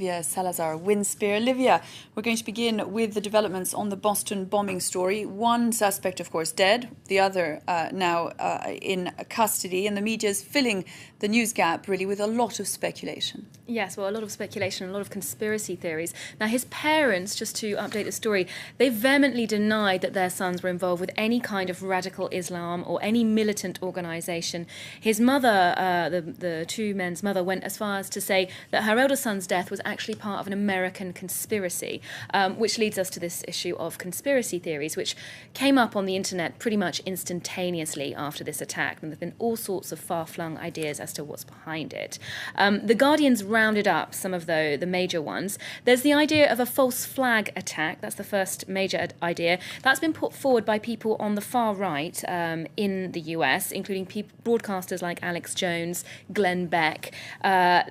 Olivia Salazar-Winspear. Olivia, we're going to begin with the developments on the Boston bombing story. One suspect, of course, dead, the other now in custody, and the media is filling the news gap really with a lot of speculation. Yes, well, a lot of speculation, a lot of conspiracy theories. Now, his parents, just to update the story, they vehemently denied that their sons were involved with any kind of radical Islam or any militant organisation. His mother, the two men's mother, went as far as to say that her elder son's death was actually part of an American conspiracy, which leads us to this issue of conspiracy theories, which came up on the internet pretty much instantaneously after this attack. And there have been all sorts of far-flung ideas as to what's behind it. The Guardian's rounded up some of the major ones. There's the idea of a false flag attack. That's the first major idea. That's been put forward by people on the far right in the US, including broadcasters like Alex Jones, Glenn Beck.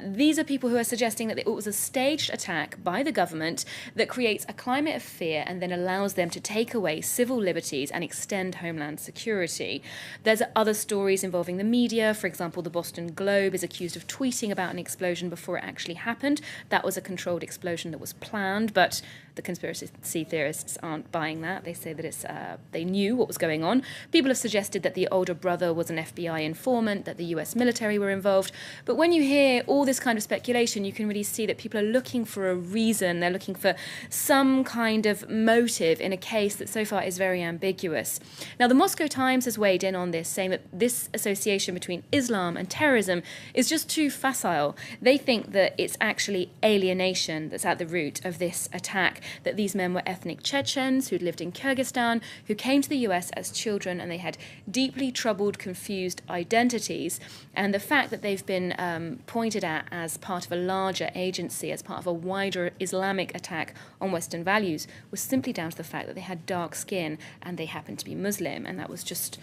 These are people who are suggesting that it was a staged attack by the government that creates a climate of fear and then allows them to take away civil liberties and extend homeland security. There's other stories involving the media. For example, the Boston Globe is accused of tweeting about an explosion before it actually happened. That was a controlled explosion that was planned, but the conspiracy theorists aren't buying that. They say that they knew what was going on. People have suggested that the older brother was an FBI informant, that the US military were involved. But when you hear all this kind of speculation, you can really see that people are looking for a reason. They're looking for some kind of motive in a case that so far is very ambiguous. Now, the Moscow Times has weighed in on this, saying that this association between Islam and terrorism is just too facile. They think that it's actually alienation that's at the root of this attack, that these men were ethnic Chechens who'd lived in Kyrgyzstan, who came to the US as children, and they had deeply troubled, confused identities. And the fact that they've been pointed at as part of a larger agency, as part of a wider Islamic attack on Western values, was simply down to the fact that they had dark skin and they happened to be Muslim, and that was just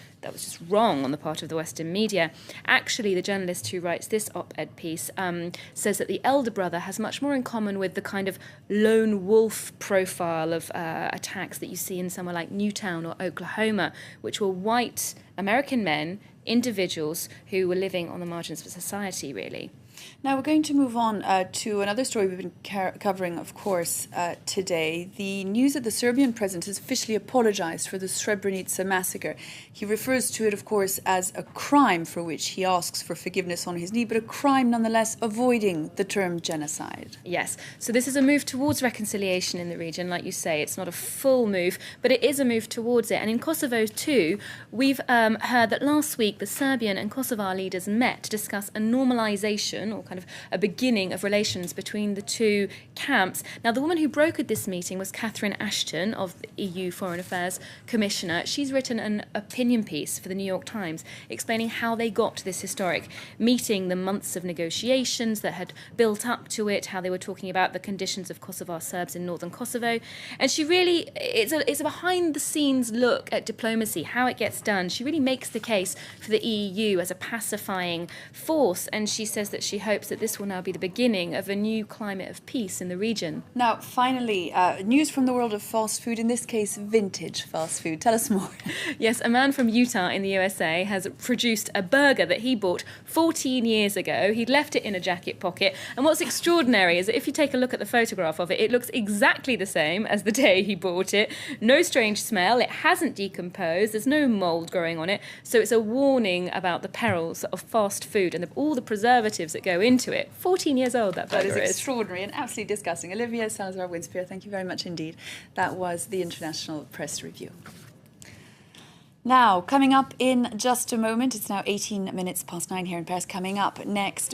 wrong on the part of the Western media. Actually, the journalist who writes this op-ed piece says that the elder brother has much more in common with the kind of lone wolf profile of attacks that you see in somewhere like Newtown or Oklahoma, which were white American men, individuals who were living on the margins of society, really. Now we're going to move on to another story we've been covering, of course, today. The news that the Serbian president has officially apologized for the Srebrenica massacre. He refers to it, of course, as a crime for which he asks for forgiveness on his knee, but a crime nonetheless, avoiding the term genocide. Yes, so this is a move towards reconciliation in the region. Like you say, it's not a full move, but it is a move towards it. And in Kosovo too, we've heard that last week the Serbian and Kosovar leaders met to discuss a normalization, or kind of a beginning of relations between the two camps. Now, the woman who brokered this meeting was Catherine Ashton of the EU Foreign Affairs Commissioner. She's written an opinion piece for the New York Times explaining how they got to this historic meeting, the months of negotiations that had built up to it, how they were talking about the conditions of Kosovar Serbs in northern Kosovo. And she really, it's a behind-the-scenes look at diplomacy, how it gets done. She really makes the case for the EU as a pacifying force, and she says that she hopes that this will now be the beginning of a new climate of peace in the region. Now, finally, news from the world of fast food, in this case, vintage fast food. Tell us more. Yes, a man from Utah in the USA has produced a burger that he bought 14 years ago. He'd left it in a jacket pocket. And what's extraordinary is that if you take a look at the photograph of it, it looks exactly the same as the day he bought it. No strange smell. It hasn't decomposed. There's no mold growing on it. So it's a warning about the perils of fast food and all the preservatives that go into it. 14 years old, that burger is. That is extraordinary and absolutely disgusting. Olivia Salazar-Winspear, thank you very much indeed. That was the International Press Review. Now, coming up in just a moment, it's now 18 minutes past 9 here in Paris. Coming up next,